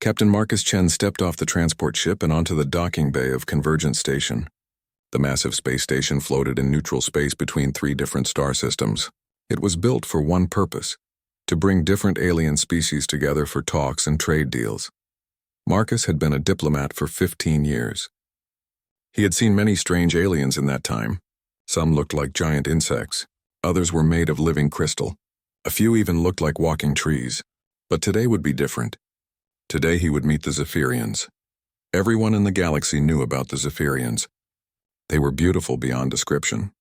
Captain Marcus Chen stepped off the transport ship and onto the docking bay of Convergence Station. The massive space station floated in neutral space between 3 different star systems. It was built for one purpose: to bring different alien species together for talks and trade deals. Marcus had been a diplomat for 15 years. He had seen many strange aliens in that time. Some looked like giant insects. Others were made of living crystal. A few even looked like walking trees. But today would be different. Today he would meet the Zephyrians. Everyone in the galaxy knew about the Zephyrians. They were beautiful beyond description.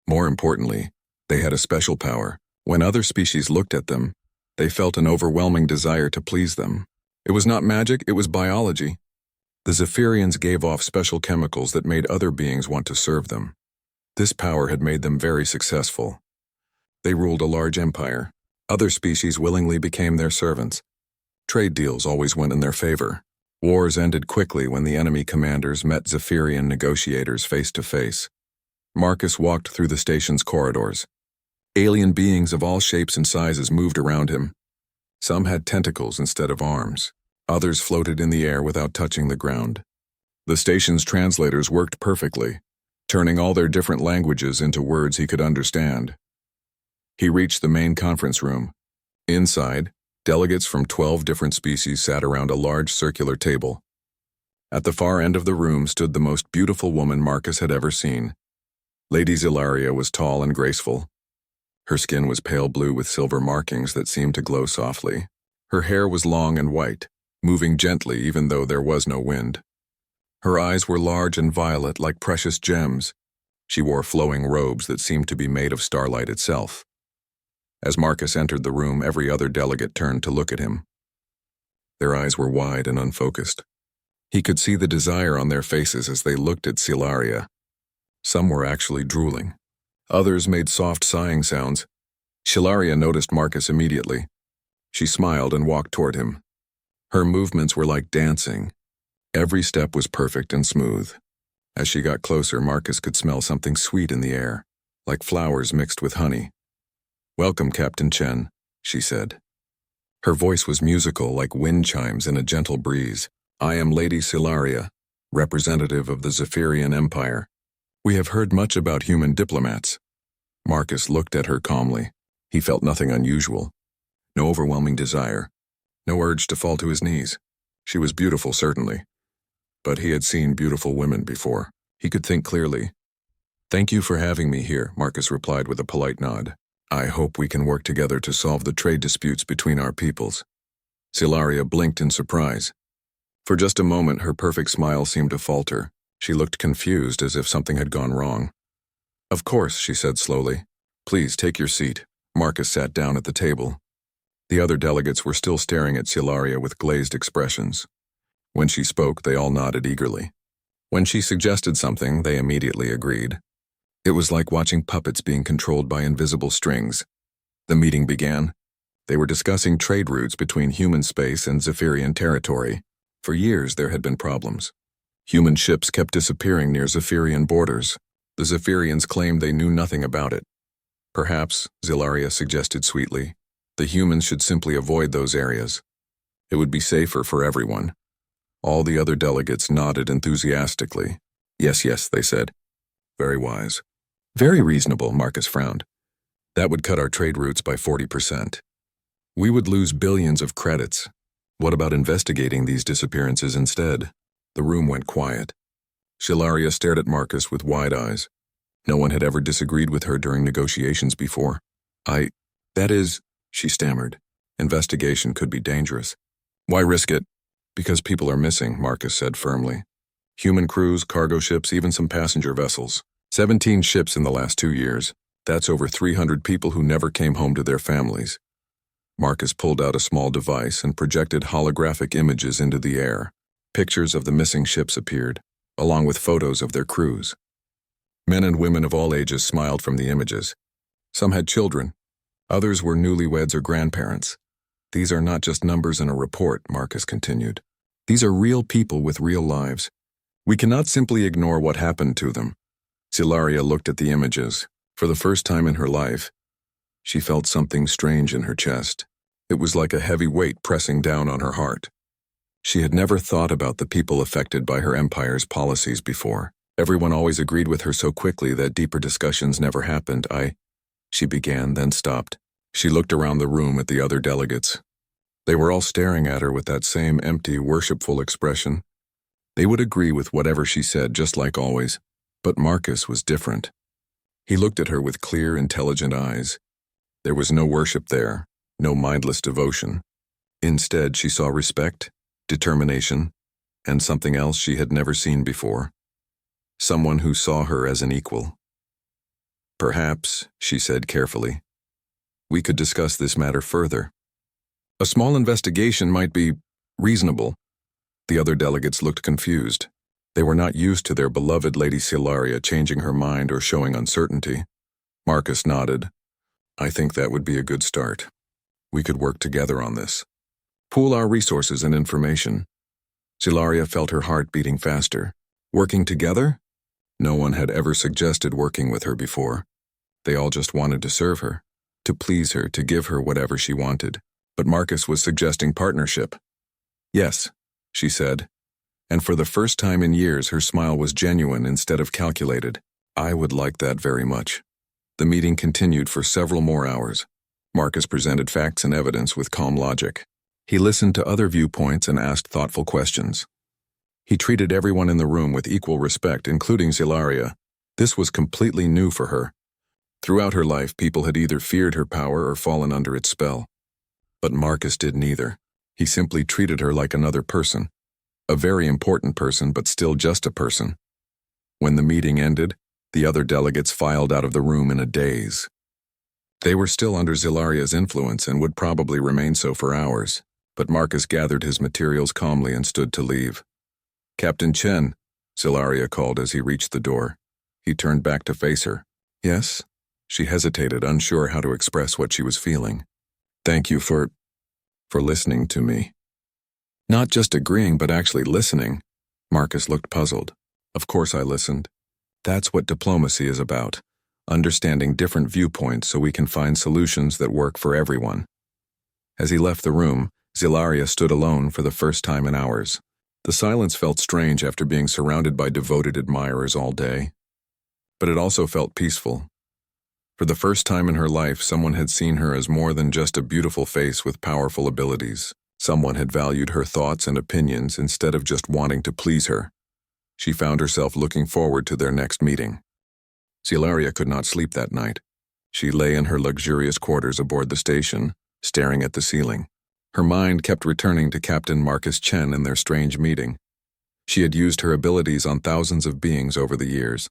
More importantly, they had a special power. When other species looked at them, they felt an overwhelming desire to please them. It was not magic, it was biology. The Zephyrians gave off special chemicals that made other beings want to serve them. This power had made them very successful. They ruled a large empire. Other species willingly became their servants. Trade deals always went in their favor. Wars ended quickly when the enemy commanders met Zephyrian negotiators face to face. Marcus walked through the station's corridors. Alien beings of all shapes and sizes moved around him. Some had tentacles instead of arms. Others floated in the air without touching the ground. The station's translators worked perfectly, turning all their different languages into words he could understand. He reached the main conference room. Inside, delegates from 12 different species sat around a large circular table. At the far end of the room stood the most beautiful woman Marcus had ever seen. Lady Zilaria was tall and graceful. Her skin was pale blue with silver markings that seemed to glow softly. Her hair was long and white, moving gently even though there was no wind. Her eyes were large and violet like precious gems. She wore flowing robes that seemed to be made of starlight itself. As Marcus entered the room, every other delegate turned to look at him. Their eyes were wide and unfocused. He could see the desire on their faces as they looked at Zilaria. Some were actually drooling. Others made soft sighing sounds. Zilaria noticed Marcus immediately. She smiled and walked toward him. Her movements were like dancing. Every step was perfect and smooth. As she got closer, Marcus could smell something sweet in the air, like flowers mixed with honey. "Welcome, Captain Chen," she said. Her voice was musical like wind chimes in a gentle breeze. "I am Lady Zilaria, representative of the Zephyrian Empire. We have heard much about human diplomats." Marcus looked at her calmly. He felt nothing unusual. No overwhelming desire. No urge to fall to his knees. She was beautiful, certainly. But he had seen beautiful women before. He could think clearly. "Thank you for having me here," Marcus replied with a polite nod. "I hope we can work together to solve the trade disputes between our peoples." Zilaria blinked in surprise. For just a moment, her perfect smile seemed to falter. She looked confused, as if something had gone wrong. "Of course," she said slowly. "Please take your seat." Marcus sat down at the table. The other delegates were still staring at Zilaria with glazed expressions. When she spoke, they all nodded eagerly. When she suggested something, they immediately agreed. It was like watching puppets being controlled by invisible strings. The meeting began. They were discussing trade routes between human space and Zephyrian territory. For years, there had been problems. Human ships kept disappearing near Zephyrian borders. The Zephyrians claimed they knew nothing about it. Perhaps, Zilaria suggested sweetly, the humans should simply avoid those areas. It would be safer for everyone. All the other delegates nodded enthusiastically. "Yes, yes," they said. "Very wise." "Very reasonable," Marcus frowned. "That would cut our trade routes by 40%. We would lose billions of credits. What about investigating these disappearances instead?" The room went quiet. Zilaria stared at Marcus with wide eyes. No one had ever disagreed with her during negotiations before. That is," she stammered. "Investigation could be dangerous." "Why risk it?" "Because people are missing," Marcus said firmly. "Human crews, cargo ships, even some passenger vessels. 17 ships in the last 2 years. That's over 300 people who never came home to their families." Marcus pulled out a small device and projected holographic images into the air. Pictures of the missing ships appeared, along with photos of their crews. Men and women of all ages smiled from the images. Some had children. Others were newlyweds or grandparents. "These are not just numbers in a report," Marcus continued. "These are real people with real lives. We cannot simply ignore what happened to them." Zilaria looked at the images. For the first time in her life, she felt something strange in her chest. It was like a heavy weight pressing down on her heart. She had never thought about the people affected by her empire's policies before. Everyone always agreed with her so quickly that deeper discussions never happened. She began, then stopped. She looked around the room at the other delegates. They were all staring at her with that same empty, worshipful expression. They would agree with whatever she said, just like always. But Marcus was different. He looked at her with clear, intelligent eyes. There was no worship there, no mindless devotion. Instead, she saw respect, determination, and something else she had never seen before. Someone who saw her as an equal. "Perhaps," she said carefully, "we could discuss this matter further. A small investigation might be reasonable." The other delegates looked confused. They were not used to their beloved Lady Silaria changing her mind or showing uncertainty. Marcus nodded. "I think that would be a good start. We could work together on this. Pool our resources and information." Silaria felt her heart beating faster. Working together? No one had ever suggested working with her before. They all just wanted to serve her, to please her, to give her whatever she wanted. But Marcus was suggesting partnership. "Yes," she said, and for the first time in years her smile was genuine instead of calculated. "I would like that very much." The meeting continued for several more hours. Marcus presented facts and evidence with calm logic. He listened to other viewpoints and asked thoughtful questions. He treated everyone in the room with equal respect, including Silaria. This was completely new for her. Throughout her life, people had either feared her power or fallen under its spell. But Marcus did neither. He simply treated her like another person. A very important person, but still just a person. When the meeting ended, the other delegates filed out of the room in a daze. They were still under Zilaria's influence and would probably remain so for hours, but Marcus gathered his materials calmly and stood to leave. "Captain Chen," Zilaria called as he reached the door. He turned back to face her. "Yes?" She hesitated, unsure how to express what she was feeling. "Thank you for listening to me." "Not just agreeing, but actually listening." Marcus looked puzzled. "Of course I listened. That's what diplomacy is about, understanding different viewpoints so we can find solutions that work for everyone." As he left the room, Zilaria stood alone for the first time in hours. The silence felt strange after being surrounded by devoted admirers all day. But it also felt peaceful. For the first time in her life, someone had seen her as more than just a beautiful face with powerful abilities. Someone had valued her thoughts and opinions instead of just wanting to please her. She found herself looking forward to their next meeting. Zilaria could not sleep that night. She lay in her luxurious quarters aboard the station, staring at the ceiling. Her mind kept returning to Captain Marcus Chen and their strange meeting. She had used her abilities on thousands of beings over the years.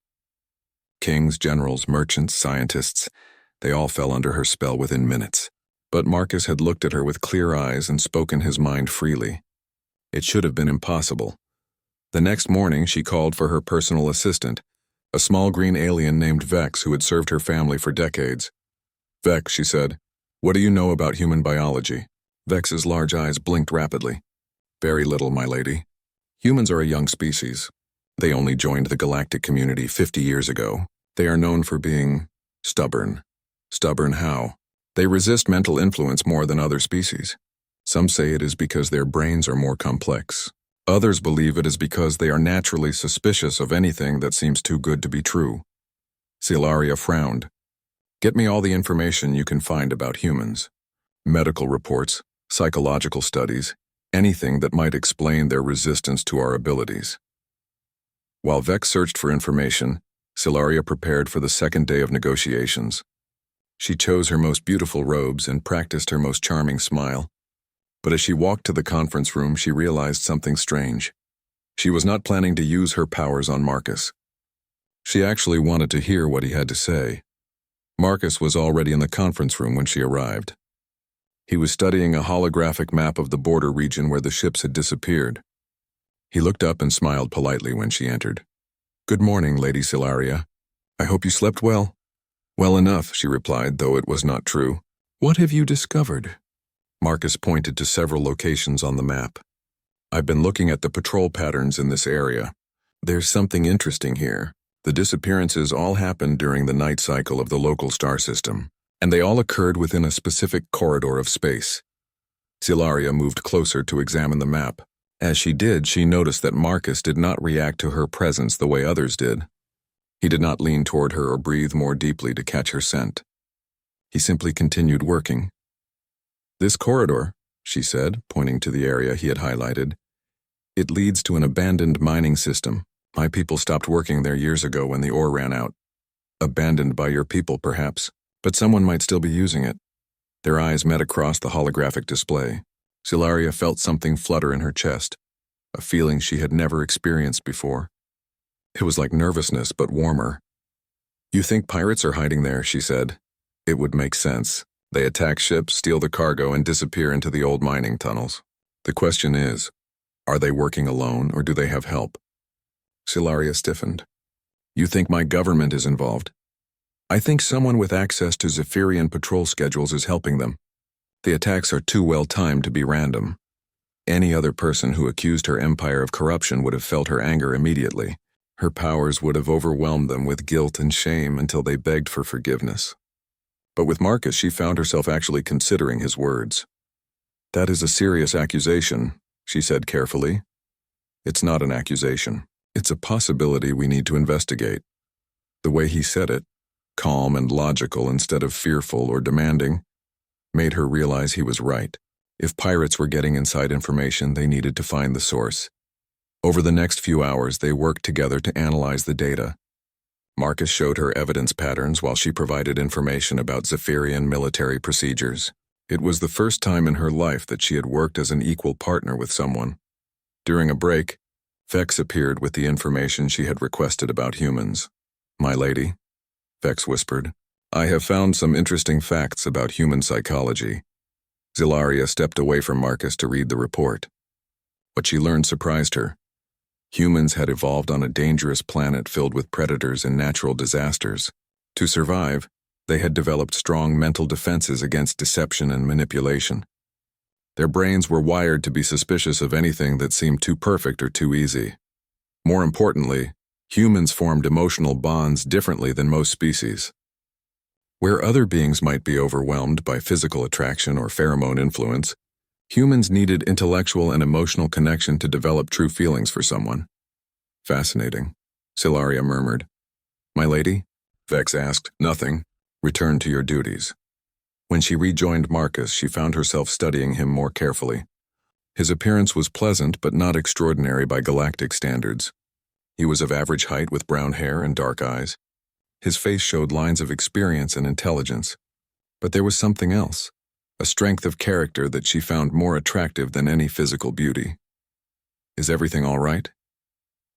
Kings, generals, merchants, scientists, they all fell under her spell within minutes. But Marcus had looked at her with clear eyes and spoken his mind freely. It should have been impossible. The next morning, she called for her personal assistant, a small green alien named Vex who had served her family for decades. "Vex," she said, "what do you know about human biology?" Vex's large eyes blinked rapidly. "Very little, my lady. Humans are a young species. They only joined the galactic community 50 years ago. They are known for being stubborn. Stubborn how? They resist mental influence more than other species. Some say it is because their brains are more complex. Others believe it is because they are naturally suspicious of anything that seems too good to be true." Zilaria frowned. "Get me all the information you can find about humans. Medical reports, psychological studies, anything that might explain their resistance to our abilities." While Vex searched for information, Zilaria prepared for the second day of negotiations. She chose her most beautiful robes and practiced her most charming smile. But as she walked to the conference room, she realized something strange. She was not planning to use her powers on Marcus. She actually wanted to hear what he had to say. Marcus was already in the conference room when she arrived. He was studying a holographic map of the border region where the ships had disappeared. He looked up and smiled politely when she entered. "Good morning, Lady Zilaria. I hope you slept well." "Well enough," she replied, though it was not true. "What have you discovered?" Marcus pointed to several locations on the map. "I've been looking at the patrol patterns in this area. There's something interesting here. The disappearances all happened during the night cycle of the local star system, and they all occurred within a specific corridor of space." Zilaria moved closer to examine the map. As she did, she noticed that Marcus did not react to her presence the way others did. He did not lean toward her or breathe more deeply to catch her scent. He simply continued working. "This corridor," she said, pointing to the area he had highlighted, "it leads to an abandoned mining system. My people stopped working there years ago when the ore ran out. Abandoned by your people, perhaps, but someone might still be using it." Their eyes met across the holographic display. Silaria felt something flutter in her chest, a feeling she had never experienced before. It was like nervousness, but warmer. "You think pirates are hiding there," she said. "It would make sense. They attack ships, steal the cargo, and disappear into the old mining tunnels. The question is, are they working alone, or do they have help?" Silaria stiffened. "You think my government is involved?" "I think someone with access to Zephyrian patrol schedules is helping them. The attacks are too well timed to be random. Any other person who accused her empire of corruption would have felt her anger immediately. Her powers would have overwhelmed them with guilt and shame until they begged for forgiveness. But with Marcus, she found herself actually considering his words. "That is a serious accusation," she said carefully. "It's not an accusation. It's a possibility we need to investigate." The way he said it, calm and logical instead of fearful or demanding, made her realize he was right. If pirates were getting inside information, they needed to find the source. Over the next few hours, they worked together to analyze the data. Marcus showed her evidence patterns while she provided information about Zephyrian military procedures. It was the first time in her life that she had worked as an equal partner with someone. During a break, Vex appeared with the information she had requested about humans. "My lady," Vex whispered, "I have found some interesting facts about human psychology." Zilaria stepped away from Marcus to read the report. What she learned surprised her. Humans had evolved on a dangerous planet filled with predators and natural disasters. To survive, they had developed strong mental defenses against deception and manipulation. Their brains were wired to be suspicious of anything that seemed too perfect or too easy. More importantly, humans formed emotional bonds differently than most species. Where other beings might be overwhelmed by physical attraction or pheromone influence, humans needed intellectual and emotional connection to develop true feelings for someone. "Fascinating," Silaria murmured. "My lady?" Vex asked. "Nothing. Return to your duties." When she rejoined Marcus, she found herself studying him more carefully. His appearance was pleasant but not extraordinary by galactic standards. He was of average height with brown hair and dark eyes. His face showed lines of experience and intelligence. But there was something else, a strength of character that she found more attractive than any physical beauty. "Is everything all right?"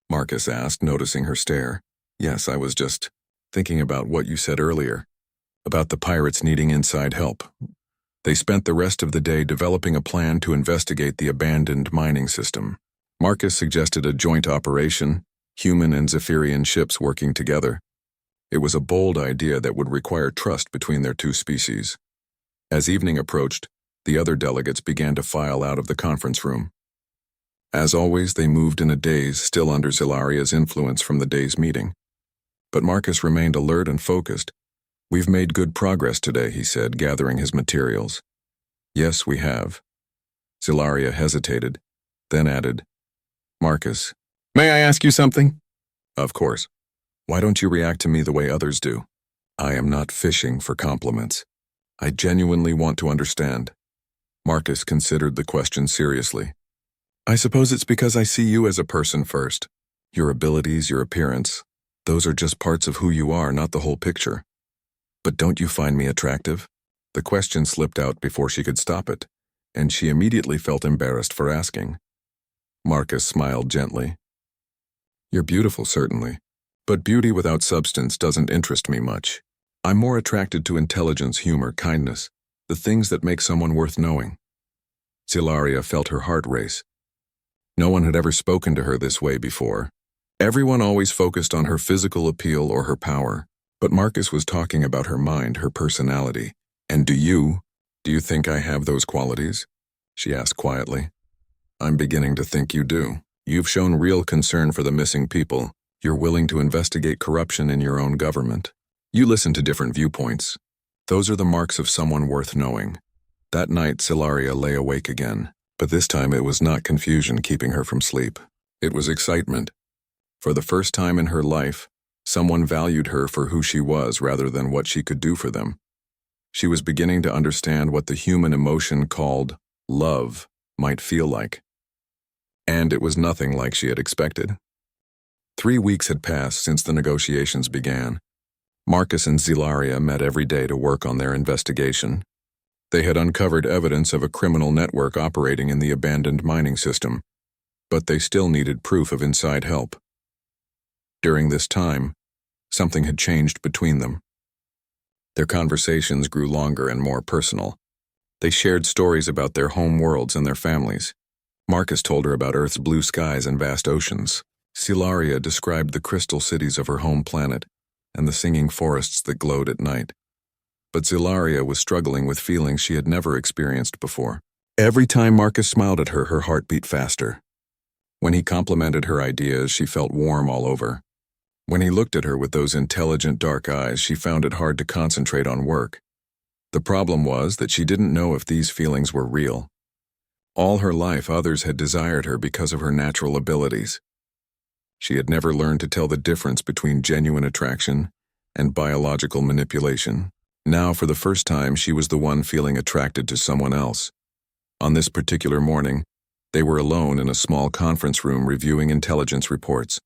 Marcus asked, noticing her stare. "Yes, I was just thinking about what you said earlier, about the pirates needing inside help. They spent the rest of the day developing a plan to investigate the abandoned mining system. Marcus suggested a joint operation, human and Zephyrian ships working together. It was a bold idea that would require trust between their two species. As evening approached, the other delegates began to file out of the conference room. As always, they moved in a daze, still under Zilaria's influence from the day's meeting. But Marcus remained alert and focused. "We've made good progress today," he said, gathering his materials. "Yes, we have." Zilaria hesitated, then added, "Marcus, may I ask you something?" "Of course. Why don't you react to me the way others do?" "I am not fishing for compliments. I genuinely want to understand." Marcus considered the question seriously. "I suppose it's because I see you as a person first. Your abilities, your appearance, those are just parts of who you are, not the whole picture. But don't you find me attractive?" The question slipped out before she could stop it, and she immediately felt embarrassed for asking. Marcus smiled gently. "You're beautiful, certainly, but beauty without substance doesn't interest me much. I'm more attracted to intelligence, humor, kindness, the things that make someone worth knowing." Zilaria felt her heart race. No one had ever spoken to her this way before. Everyone always focused on her physical appeal or her power, but Marcus was talking about her mind, her personality. "And do you think I have those qualities?" she asked quietly. "I'm beginning to think you do. You've shown real concern for the missing people. You're willing to investigate corruption in your own government. You listen to different viewpoints. Those are the marks of someone worth knowing." That night, Silaria lay awake again. But this time it was not confusion keeping her from sleep. It was excitement. For the first time in her life, someone valued her for who she was rather than what she could do for them. She was beginning to understand what the human emotion called love might feel like. And it was nothing like she had expected. 3 weeks had passed since the negotiations began. Marcus and Zilaria met every day to work on their investigation. They had uncovered evidence of a criminal network operating in the abandoned mining system, but they still needed proof of inside help. During this time, something had changed between them. Their conversations grew longer and more personal. They shared stories about their home worlds and their families. Marcus told her about Earth's blue skies and vast oceans. Zilaria described the crystal cities of her home planet and the singing forests that glowed at night. But Zilaria was struggling with feelings she had never experienced before. Every time Marcus smiled at her, her heart beat faster. When he complimented her ideas, she felt warm all over. When he looked at her with those intelligent dark eyes, she found it hard to concentrate on work. The problem was that she didn't know if these feelings were real. All her life, others had desired her because of her natural abilities. She had never learned to tell the difference between genuine attraction and biological manipulation. Now, for the first time, she was the one feeling attracted to someone else. On this particular morning, they were alone in a small conference room reviewing intelligence reports.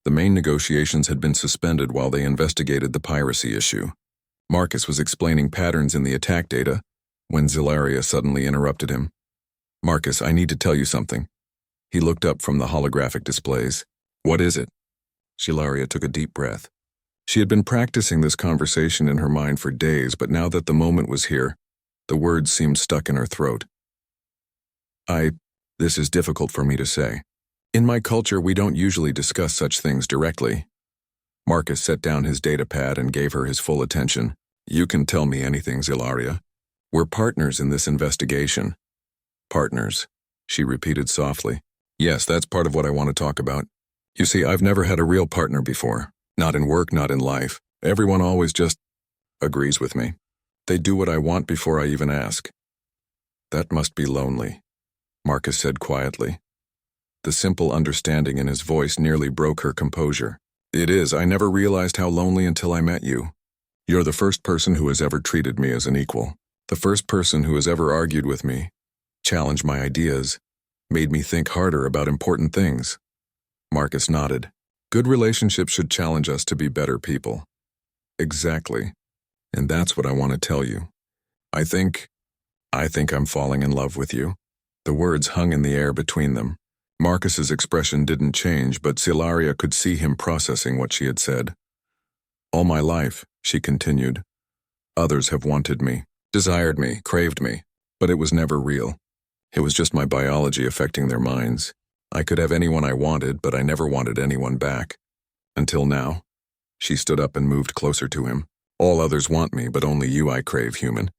The main negotiations had been suspended while they investigated the piracy issue. Marcus was explaining patterns in the attack data when Zilaria suddenly interrupted him. "Marcus, I need to tell you something." He looked up from the holographic displays. "What is it?" Zilaria took a deep breath. She had been practicing this conversation in her mind for days, but now that the moment was here, the words seemed stuck in her throat. This is difficult for me to say. In my culture, we don't usually discuss such things directly." Marcus set down his datapad and gave her his full attention. "You can tell me anything, Zilaria. We're partners in this investigation." "Partners," she repeated softly. "Yes, that's part of what I want to talk about. You see, I've never had a real partner before. Not in work, not in life. Everyone always just agrees with me. They do what I want before I even ask." "That must be lonely," Marcus said quietly. The simple understanding in his voice nearly broke her composure. "It is. I never realized how lonely until I met you. You're the first person who has ever treated me as an equal. The first person who has ever argued with me, challenged my ideas, made me think harder about important things." Marcus nodded. "Good relationships should challenge us to be better people." "Exactly. And that's what I want to tell you. I think I'm falling in love with you." The words hung in the air between them. Marcus's expression didn't change, but Zilaria could see him processing what she had said. "All my life," she continued, "others have wanted me, desired me, craved me, but it was never real. It was just my biology affecting their minds. I could have anyone I wanted, but I never wanted anyone back. Until now." She stood up and moved closer to him. "All others want me, but only you I crave, human.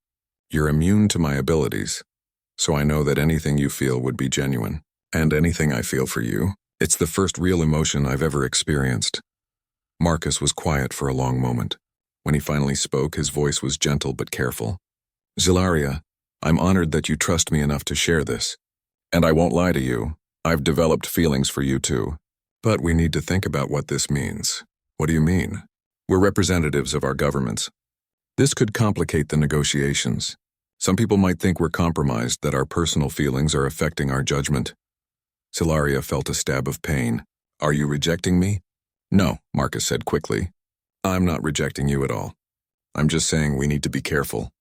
You're immune to my abilities, so I know that anything you feel would be genuine. And anything I feel for you, it's the first real emotion I've ever experienced." Marcus was quiet for a long moment. When he finally spoke, his voice was gentle but careful. "Zilaria, I'm honored that you trust me enough to share this. And I won't lie to you, I've developed feelings for you too. But we need to think about what this means." "What do you mean?" "We're representatives of our governments. This could complicate the negotiations. Some people might think we're compromised, that our personal feelings are affecting our judgment." Zilaria felt a stab of pain. "Are you rejecting me?" "No," Marcus said quickly. "I'm not rejecting you at all. I'm just saying we need to be careful.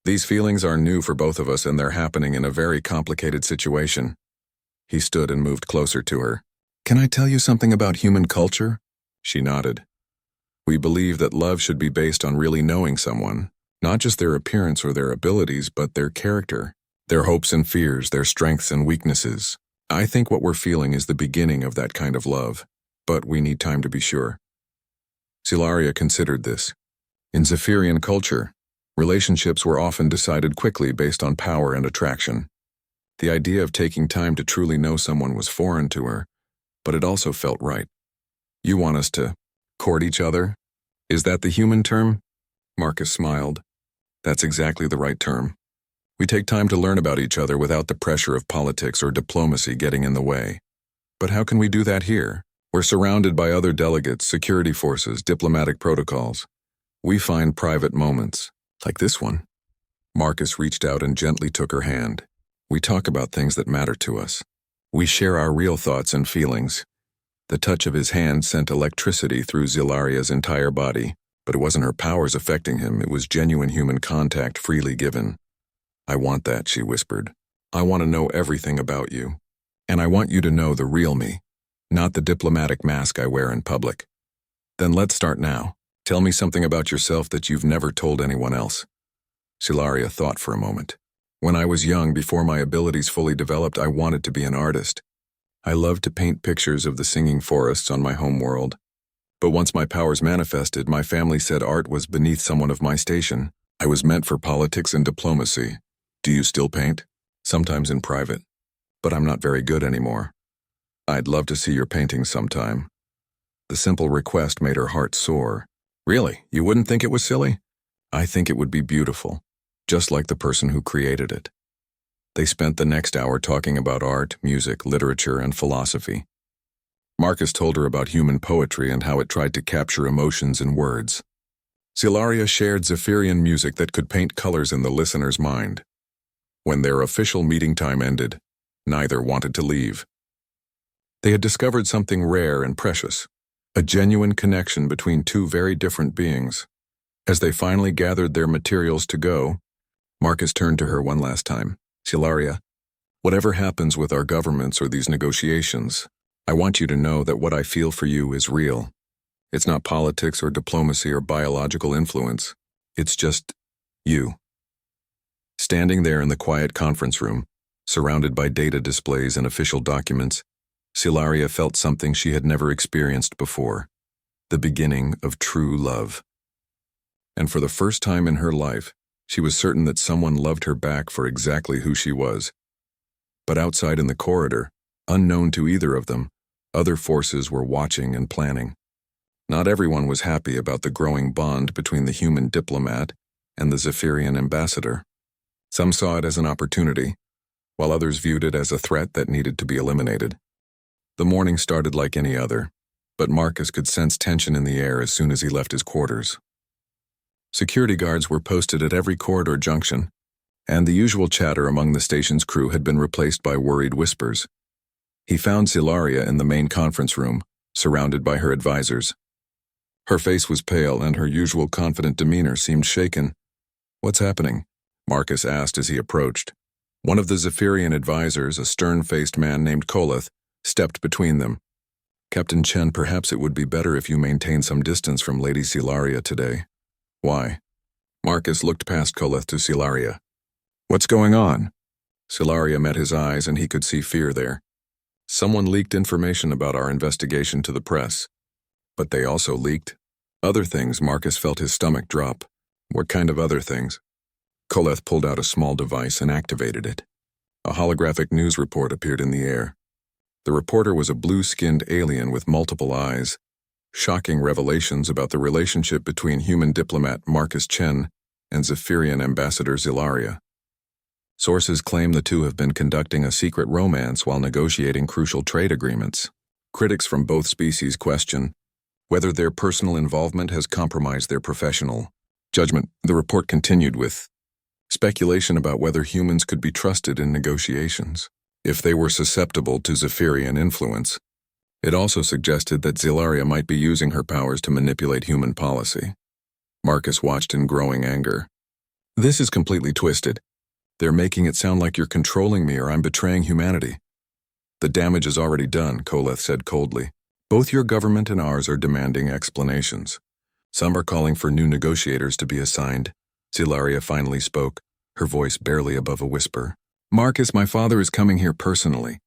These feelings are new for both of us and they're happening in a very complicated situation." He stood and moved closer to her. "Can I tell you something about human culture?" She nodded. "We believe that love should be based on really knowing someone, not just their appearance or their abilities, but their character, their hopes and fears, their strengths and weaknesses. I think what we're feeling is the beginning of that kind of love, but we need time to be sure." Zilaria considered this. In Zephyrian culture, relationships were often decided quickly based on power and attraction. The idea of taking time to truly know someone was foreign to her, but it also felt right. "You want us to court each other? Is that the human term?" Marcus smiled. "That's exactly the right term. We take time to learn about each other without the pressure of politics or diplomacy getting in the way. But how can we do that here? We're surrounded by other delegates, security forces, diplomatic protocols. We find private moments, like this one. Marcus reached out and gently took her hand. We talk about things that matter to us. We share our real thoughts and feelings. The touch of his hand sent electricity through Zilaria's entire body, but it wasn't her powers affecting him, it was genuine human contact freely given. I want that, she whispered. I want to know everything about you. And I want you to know the real me, not the diplomatic mask I wear in public. Then let's start now. Tell me something about yourself that you've never told anyone else. Zilaria thought for a moment. When I was young, before my abilities fully developed, I wanted to be an artist. I loved to paint pictures of the singing forests on my home world. But once my powers manifested, my family said art was beneath someone of my station. I was meant for politics and diplomacy. Do you still paint? Sometimes in private. But I'm not very good anymore. I'd love to see your paintings sometime. The simple request made her heart soar. Really? You wouldn't think it was silly? I think it would be beautiful, just like the person who created it. They spent the next hour talking about art, music, literature, and philosophy. Marcus told her about human poetry and how it tried to capture emotions in words. Zilaria shared Zephyrian music that could paint colors in the listener's mind. When their official meeting time ended, neither wanted to leave. They had discovered something rare and precious, a genuine connection between two very different beings. As they finally gathered their materials to go, Marcus turned to her one last time. Zilaria, whatever happens with our governments or these negotiations, I want you to know that what I feel for you is real. It's not politics or diplomacy or biological influence. It's just you. Standing there in the quiet conference room, surrounded by data displays and official documents, Zilaria felt something she had never experienced before, the beginning of true love. And for the first time in her life, she was certain that someone loved her back for exactly who she was. But outside in the corridor, unknown to either of them, other forces were watching and planning. Not everyone was happy about the growing bond between the human diplomat and the Zephyrian ambassador. Some saw it as an opportunity, while others viewed it as a threat that needed to be eliminated. The morning started like any other, but Marcus could sense tension in the air as soon as he left his quarters. Security guards were posted at every corridor junction, and the usual chatter among the station's crew had been replaced by worried whispers. He found Zilaria in the main conference room, surrounded by her advisors. Her face was pale, and her usual confident demeanor seemed shaken. "What's happening?" Marcus asked as he approached. One of the Zephyrian advisors, a stern-faced man named Koleth, stepped between them. "Captain Chen, perhaps it would be better if you maintain some distance from Lady Zilaria today." "Why?" Marcus looked past Koleth to Zilaria. "What's going on?" Zilaria met his eyes, and he could see fear there. "Someone leaked information about our investigation to the press. But they also leaked other things." Marcus felt his stomach drop. "What kind of other things?" Koleth pulled out a small device and activated it. A holographic news report appeared in the air. The reporter was a blue-skinned alien with multiple eyes. Shocking revelations about the relationship between human diplomat Marcus Chen and Zephyrian ambassador Zilaria. Sources claim the two have been conducting a secret romance while negotiating crucial trade agreements. Critics from both species question whether their personal involvement has compromised their professional judgment. The report continued with speculation about whether humans could be trusted in negotiations, if they were susceptible to Zephyrian influence. It also suggested that Zilaria might be using her powers to manipulate human policy. Marcus watched in growing anger. "This is completely twisted. They're making it sound like you're controlling me or I'm betraying humanity." "The damage is already done," Koleth said coldly. "Both your government and ours are demanding explanations. Some are calling for new negotiators to be assigned." Zilaria finally spoke, her voice barely above a whisper. "Marcus, my father is coming here personally.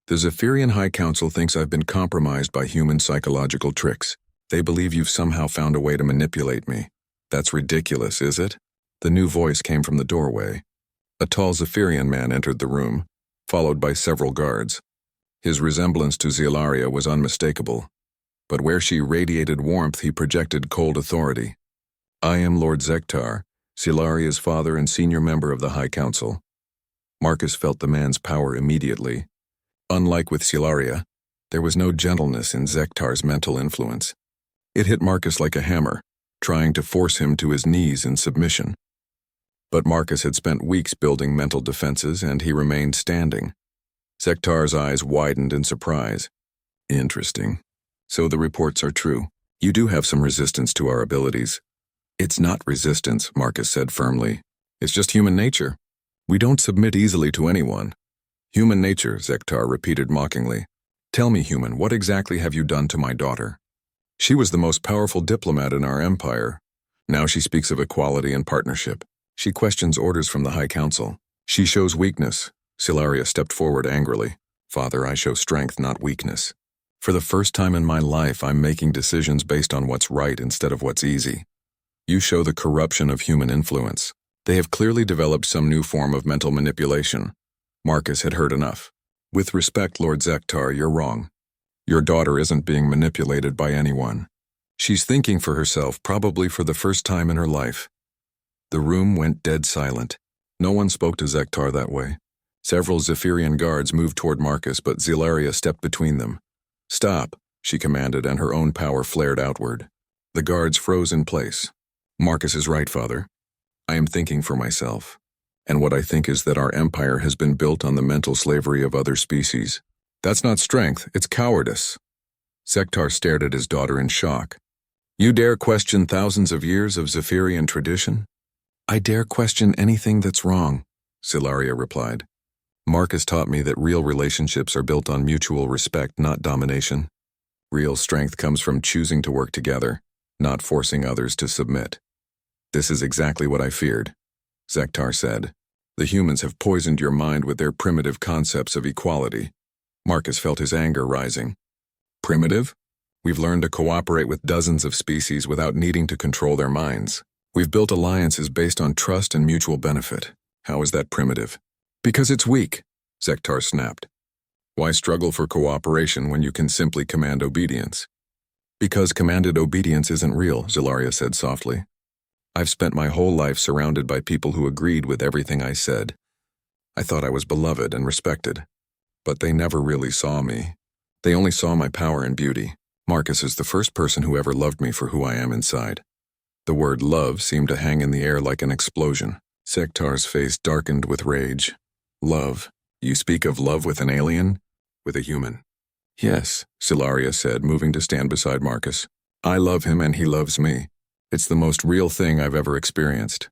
The Zephyrian High Council thinks I've been compromised by human psychological tricks. They believe you've somehow found a way to manipulate me." "That's ridiculous, is it?" The new voice came from the doorway. A tall Zephyrian man entered the room, followed by several guards. His resemblance to Zilaria was unmistakable, but where she radiated warmth, he projected cold authority. "I am Lord Zektar, Zilaria's father and senior member of the High Council. Marcus felt the man's power immediately. Unlike with Silaria, there was no gentleness in Zektar's mental influence. It hit Marcus like a hammer, trying to force him to his knees in submission. But Marcus had spent weeks building mental defenses, and he remained standing. Zektar's eyes widened in surprise. Interesting. So the reports are true. You do have some resistance to our abilities. It's not resistance, Marcus said firmly. It's just human nature. We don't submit easily to anyone. Human nature, Zektar repeated mockingly. Tell me, human, what exactly have you done to my daughter? She was the most powerful diplomat in our empire. Now she speaks of equality and partnership. She questions orders from the High Council. She shows weakness. Silaria stepped forward angrily. Father, I show strength, not weakness. For the first time in my life, I'm making decisions based on what's right instead of what's easy. You show the corruption of human influence. They have clearly developed some new form of mental manipulation. Marcus had heard enough. With respect, Lord Zektar, you're wrong. Your daughter isn't being manipulated by anyone. She's thinking for herself, probably for the first time in her life. The room went dead silent. No one spoke to Zektar that way. Several Zephyrian guards moved toward Marcus, but Silaria stepped between them. Stop, she commanded, and her own power flared outward. The guards froze in place. Marcus is right, Father. I am thinking for myself. And what I think is that our empire has been built on the mental slavery of other species. That's not strength, it's cowardice. Zektar stared at his daughter in shock. You dare question thousands of years of Zephyrian tradition? I dare question anything that's wrong, Silaria replied. Marcus taught me that real relationships are built on mutual respect, not domination. Real strength comes from choosing to work together, not forcing others to submit. This is exactly what I feared, Zektar said. The humans have poisoned your mind with their primitive concepts of equality. Marcus felt his anger rising. Primitive? We've learned to cooperate with dozens of species without needing to control their minds. We've built alliances based on trust and mutual benefit. How is that primitive? Because it's weak, Zektar snapped. Why struggle for cooperation when you can simply command obedience? Because commanded obedience isn't real, Silaria said softly. I've spent my whole life surrounded by people who agreed with everything I said. I thought I was beloved and respected. But they never really saw me. They only saw my power and beauty. Marcus is the first person who ever loved me for who I am inside. The word love seemed to hang in the air like an explosion. Zektar's face darkened with rage. Love? You speak of love with an alien? With a human? Yes, Silaria said, moving to stand beside Marcus. I love him and he loves me. It's the most real thing I've ever experienced.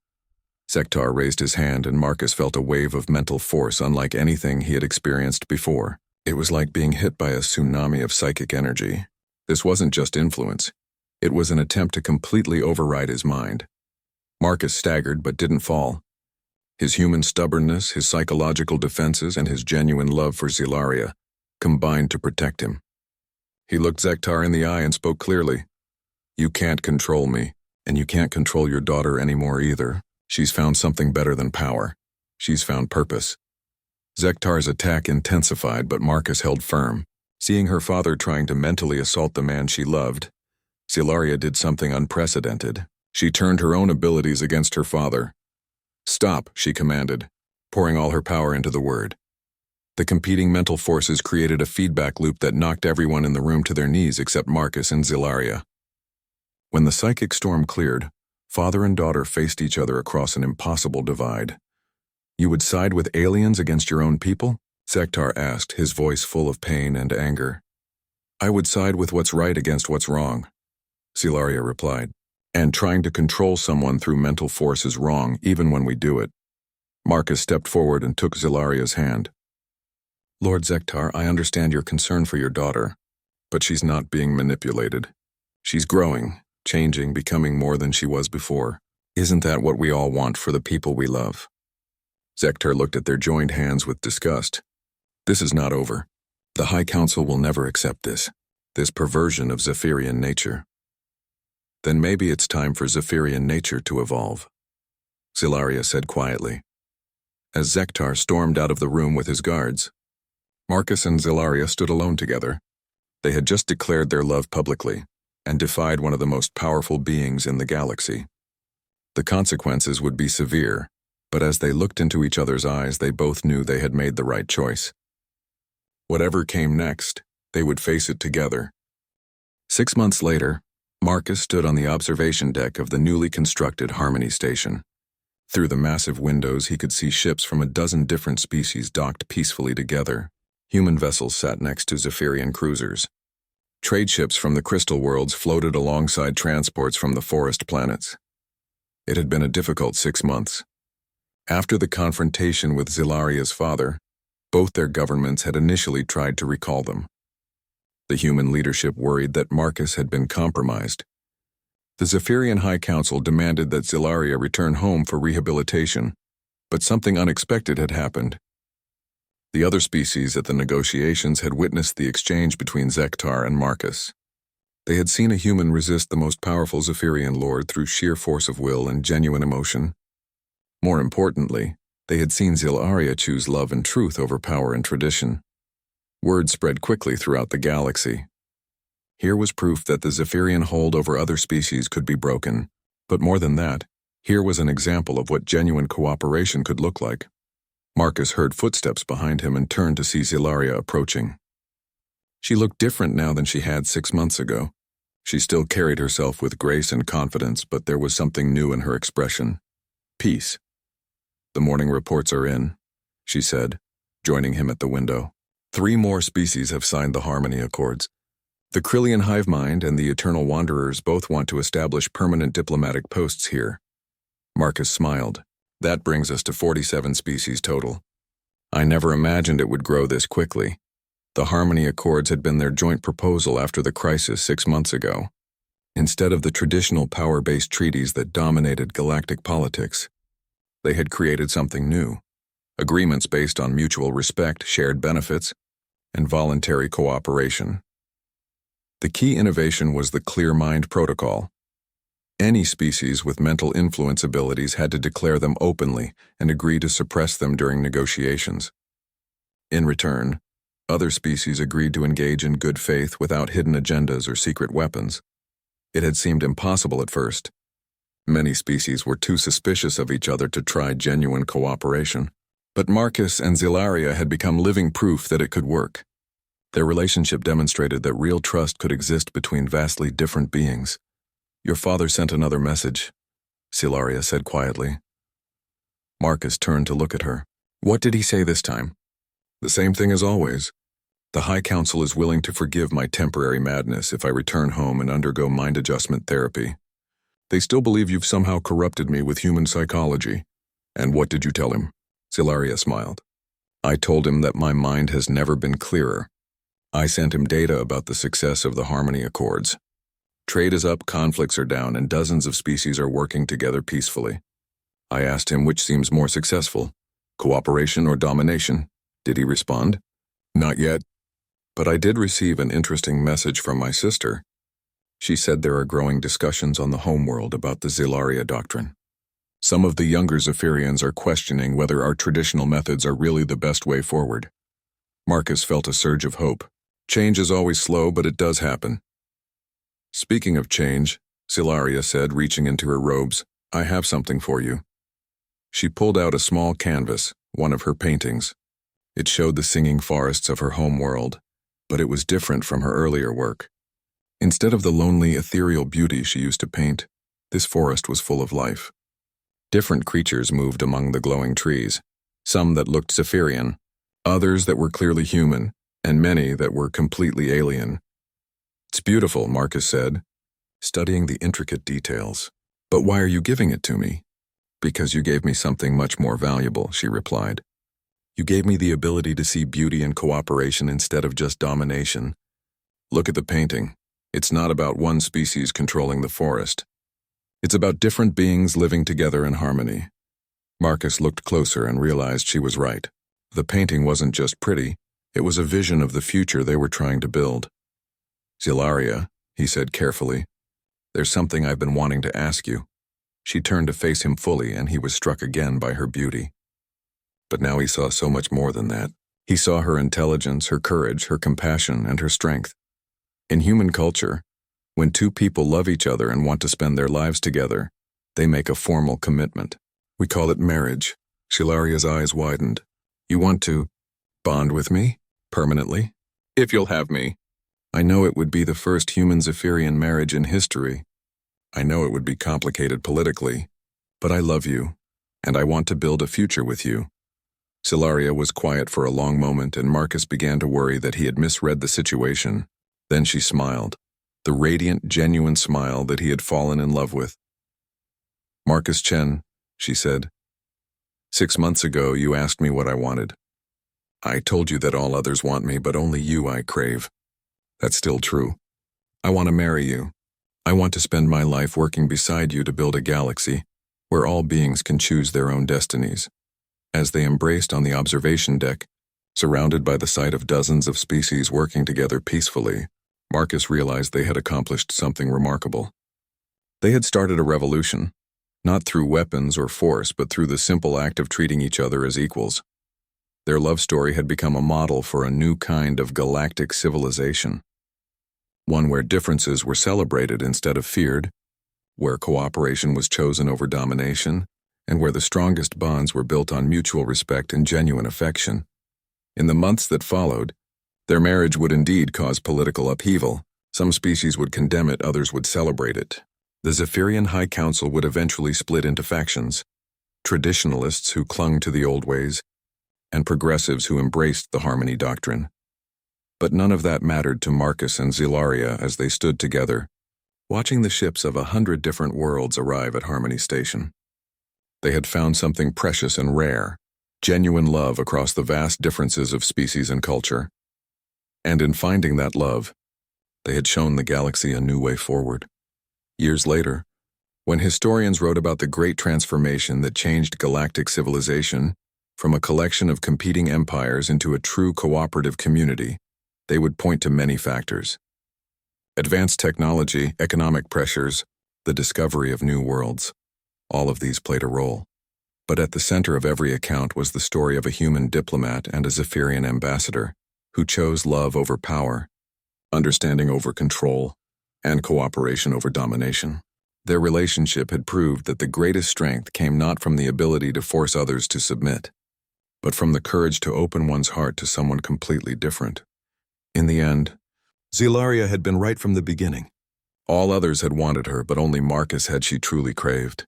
Zektar raised his hand and Marcus felt a wave of mental force unlike anything he had experienced before. It was like being hit by a tsunami of psychic energy. This wasn't just influence. It was an attempt to completely override his mind. Marcus staggered but didn't fall. His human stubbornness, his psychological defenses, and his genuine love for Silaria combined to protect him. He looked Zektar in the eye and spoke clearly. You can't control me, and you can't control your daughter anymore either. She's found something better than power. She's found purpose. Zektar's attack intensified, but Marcus held firm. Seeing her father trying to mentally assault the man she loved, Silaria did something unprecedented. She turned her own abilities against her father. Stop, she commanded, pouring all her power into the word. The competing mental forces created a feedback loop that knocked everyone in the room to their knees except Marcus and Silaria. When the psychic storm cleared, father and daughter faced each other across an impossible divide. You would side with aliens against your own people? Zektar asked, his voice full of pain and anger. I would side with what's right against what's wrong, Silaria replied. And trying to control someone through mental force is wrong, even when we do it. Marcus stepped forward and took Zilaria's hand. Lord Zektar, I understand your concern for your daughter, but she's not being manipulated. She's growing, changing, becoming more than she was before. Isn't that what we all want for the people we love? Zektar looked at their joined hands with disgust. This is not over. The High Council will never accept this perversion of Zephyrian nature. Then maybe it's time for Zephyrian nature to evolve, Silaria said quietly. As Zektar stormed out of the room with his guards, Marcus and Silaria stood alone together. They had just declared their love publicly and defied one of the most powerful beings in the galaxy. The consequences would be severe, But as they looked into each other's eyes, they both knew they had made the right choice. Whatever came next, they would face it together. 6 months later, Marcus stood on the observation deck of the newly constructed Harmony Station. Through the massive windows, he could see ships from a dozen different species docked peacefully together. Human vessels sat next to Zephyrian cruisers. Trade ships from the crystal worlds floated alongside transports from the forest planets. It had been a difficult 6 months. After the confrontation with Zilaria's father, both their governments had initially tried to recall them. The human leadership worried that Marcus had been compromised. The Zephyrian High Council demanded that Zilaria return home for rehabilitation, but something unexpected had happened. The other species at the negotiations had witnessed the exchange between Zektar and Marcus. They had seen a human resist the most powerful Zephyrian lord through sheer force of will and genuine emotion. More importantly, they had seen Zilaria choose love and truth over power and tradition. Word spread quickly throughout the galaxy. Here was proof that the Zephyrian hold over other species could be broken, but more than that, here was an example of what genuine cooperation could look like. Marcus heard footsteps behind him and turned to see Zilaria approaching. She looked different now than she had 6 months ago. She still carried herself with grace and confidence, but there was something new in her expression. Peace. "The morning reports are in," she said, joining him at the window. 3 more species have signed the Harmony Accords. The Krillian hive mind and the Eternal Wanderers both want to establish permanent diplomatic posts here. Marcus smiled. That brings us to 47 species total. I never imagined it would grow this quickly. The Harmony Accords had been their joint proposal after the crisis 6 months ago. Instead of the traditional power-based treaties that dominated galactic politics, they had created something new. Agreements based on mutual respect, shared benefits, and voluntary cooperation. The key innovation was the Clear Mind Protocol. Any species with mental influence abilities had to declare them openly and agree to suppress them during negotiations. In return, other species agreed to engage in good faith without hidden agendas or secret weapons. It had seemed impossible at first. Many species were too suspicious of each other to try genuine cooperation. But Marcus and Zilaria had become living proof that it could work. Their relationship demonstrated that real trust could exist between vastly different beings. "Your father sent another message," Zilaria said quietly. Marcus turned to look at her. "What did he say this time?" "The same thing as always. The High Council is willing to forgive my temporary madness if I return home and undergo mind adjustment therapy. They still believe you've somehow corrupted me with human psychology." "And what did you tell him?" Zilaria smiled. "I told him that my mind has never been clearer. I sent him data about the success of the Harmony Accords. Trade is up, conflicts are down, and dozens of species are working together peacefully. I asked him which seems more successful, cooperation or domination. Did he respond? Not yet. But I did receive an interesting message from my sister. She said there are growing discussions on the homeworld about the Zilaria doctrine. Some of the younger Zephyrians are questioning whether our traditional methods are really the best way forward." Marcus felt a surge of hope. Change is always slow, but it does happen. "Speaking of change," Zilaria said, reaching into her robes, "I have something for you." She pulled out a small canvas, one of her paintings. It showed the singing forests of her home world, but it was different from her earlier work. Instead of the lonely, ethereal beauty she used to paint, this forest was full of life. Different creatures moved among the glowing trees, some that looked Zephyrian, others that were clearly human, and many that were completely alien. "It's beautiful," Marcus said, studying the intricate details. "But why are you giving it to me?" "Because you gave me something much more valuable," she replied. "You gave me the ability to see beauty and cooperation instead of just domination. Look at the painting. It's not about one species controlling the forest. It's about different beings living together in harmony." Marcus looked closer and realized she was right. The painting wasn't just pretty, it was a vision of the future they were trying to build. "Zilaria," he said carefully, "there's something I've been wanting to ask you." She turned to face him fully, and he was struck again by her beauty. But now he saw so much more than that. He saw her intelligence, her courage, her compassion, and her strength. In human culture, when two people love each other and want to spend their lives together, they make a formal commitment. We call it marriage. Shilaria's eyes widened. You want to bond with me? Permanently? If you'll have me. I know it would be the first human-Zephyrian marriage in history. I know it would be complicated politically, but I love you, and I want to build a future with you. Silaria was quiet for a long moment, and Marcus began to worry that he had misread the situation. Then she smiled, the radiant, genuine smile that he had fallen in love with. Marcus Chen, she said, 6 months ago you asked me what I wanted. I told you that all others want me, but only you I crave. That's still true. I want to marry you. I want to spend my life working beside you to build a galaxy where all beings can choose their own destinies. As they embraced on the observation deck, surrounded by the sight of dozens of species working together peacefully, Marcus realized they had accomplished something remarkable. They had started a revolution, not through weapons or force, but through the simple act of treating each other as equals. Their love story had become a model for a new kind of galactic civilization, one where differences were celebrated instead of feared, where cooperation was chosen over domination, and where the strongest bonds were built on mutual respect and genuine affection. In the months that followed, their marriage would indeed cause political upheaval. Some species would condemn it, others would celebrate it. The Zephyrian High Council would eventually split into factions, traditionalists who clung to the old ways, and progressives who embraced the harmony doctrine. But none of that mattered to Marcus and Zilaria as they stood together, watching the ships of 100 different worlds arrive at Harmony Station. They had found something precious and rare, genuine love across the vast differences of species and culture. And in finding that love, they had shown the galaxy a new way forward. Years later, when historians wrote about the great transformation that changed galactic civilization from a collection of competing empires into a true cooperative community, they would point to many factors. Advanced technology, economic pressures, the discovery of new worlds. All of these played a role. But at the center of every account was the story of a human diplomat and a Zephyrian ambassador who chose love over power, understanding over control, and cooperation over domination. Their relationship had proved that the greatest strength came not from the ability to force others to submit, but from the courage to open one's heart to someone completely different. In the end, Zilaria had been right from the beginning. All others had wanted her, but only Marcus had she truly craved.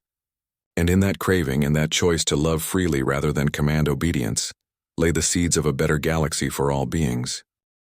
And in that craving and that choice to love freely rather than command obedience, lay the seeds of a better galaxy for all beings.